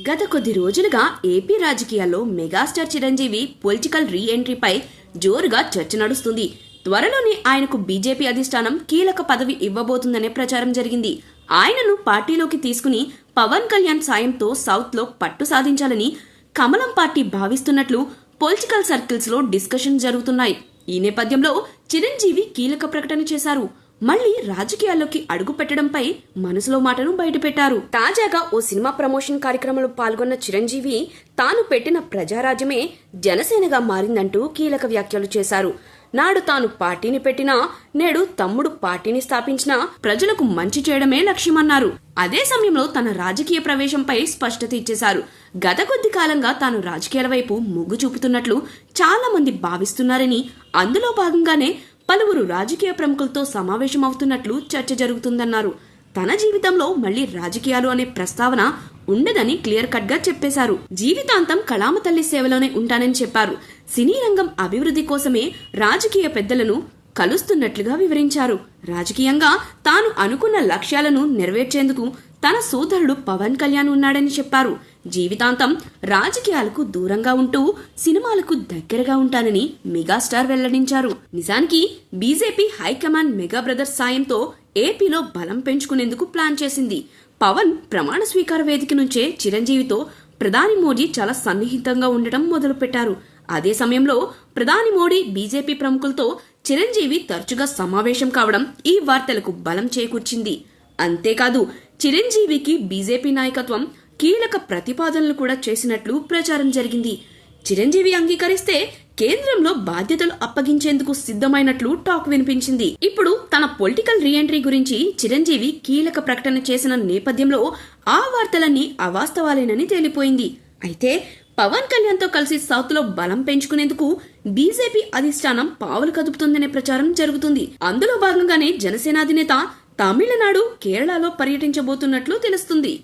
గత కొద్ది రోజులుగా ఏపీ రాజకీయాల్లో మెగాస్టార్ చిరంజీవి పొలిటికల్ రీ ఎంట్రీపై జోరుగా చర్చ నడుస్తుంది. త్వరలోనే ఆయనకు బీజేపీ అధిష్టానం కీలక పదవి ఇవ్వబోతుందనే ప్రచారం జరిగింది. ఆయనను పార్టీలోకి తీసుకుని పవన్ కళ్యాణ్ సాయంతో సౌత్ లో పట్టు సాధించాలని కమలం పార్టీ భావిస్తున్నట్లు పొలిటికల్ సర్కిల్స్ లో డిస్కషన్ జరుగుతున్నాయి. ఈ నేపథ్యంలో చిరంజీవి కీలక ప్రకటన చేశారు. మళ్లీ రాజకీయాల్లోకి అడుగు పెట్టడంపై మనసులో మాటను బయటపెట్టారు. తాజాగా ఓ సినిమా ప్రమోషన్ కార్యక్రమంలో పాల్గొన్న చిరంజీవి తాను పెట్టిన ప్రజారాజ్యమే జనసేనగా మారిందంటూ కీలక వ్యాఖ్యలు చేశారు. నాడు తాను పార్టీని పెట్టినా నేడు తమ్ముడు పార్టీని స్థాపించినా ప్రజలకు మంచి చేయడమే లక్ష్యమన్నారు. అదే సమయంలో తన రాజకీయ ప్రవేశంపై స్పష్టత ఇచ్చేశారు. గత కొద్ది కాలంగా తాను రాజకీయాల వైపు మొగ్గు చూపుతున్నట్లు చాలా మంది భావిస్తున్నారని, అందులో భాగంగానే పలువురు రాజకీయ ప్రముఖులతో సమావేశమవుతున్నట్లు చర్చ జరుగుతుందన్నారు. తన జీవితంలో మళ్లీ రాజకీయాలు అనే ప్రస్తావన ఉండదని క్లియర్ కట్ గా చెప్పేశారు. జీవితాంతం కళామ తల్లి సేవలోనే ఉంటానని చెప్పారు. సినీ రంగం అభివృద్ధి కోసమే రాజకీయ పెద్దలను కలుస్తున్నట్లుగా వివరించారు. రాజకీయంగా తాను అనుకున్న లక్ష్యాలను నెరవేర్చేందుకు తన సోదరుడు పవన్ కళ్యాణ్ ఉన్నాడని చెప్పారు. జీవితాంతం రాజకీయాలకు దూరంగా ఉంటూ సినిమాలకు దగ్గరగా ఉంటానని మెగాస్టార్ వెల్లడించారు. నిజానికి బీజేపీ హైకమాండ్ మెగా బ్రదర్స్ సాయంతో ఏపీలో బలం పెంచుకునేందుకు ప్లాన్ చేసింది. పవన్ ప్రమాణ స్వీకార వేదిక నుంచే చిరంజీవితో ప్రధాని మోడీ చాలా సన్నిహితంగా ఉండటం మొదలుపెట్టారు. అదే సమయంలో ప్రధాని మోడీ బీజేపీ ప్రముఖులతో చిరంజీవి తరచుగా సమావేశం కావడం ఈ వార్తలకు బలం చేకూర్చింది. అంతేకాదు చిరంజీవికి బీజేపీ నాయకత్వం కీలక ప్రతిపాదనలు కూడా చేసినట్లు ప్రచారం జరిగింది. చిరంజీవి అంగీకరిస్తే కేంద్రంలో బాధ్యతలు అప్పగించేందుకు సిద్ధమైనట్లు టాక్ వినిపించింది. ఇప్పుడు తన పొలిటికల్ రీఎంట్రీ గురించి చిరంజీవి కీలక ప్రకటన చేసిన నేపథ్యంలో ఆ వార్తలన్నీ అవాస్తవాలేనని తేలిపోయింది. అయితే పవన్ కళ్యాణ్ తో కలిసి సౌత్ లో బలం పెంచుకునేందుకు బీజేపీ అధిష్టానం పావులు కదుపుతుందనే ప్రచారం జరుగుతుంది. అందులో భాగంగానే జనసేన అధినేత తమిళనాడు, కేరళలో పర్యటించబోతున్నట్లు తెలుస్తుంది.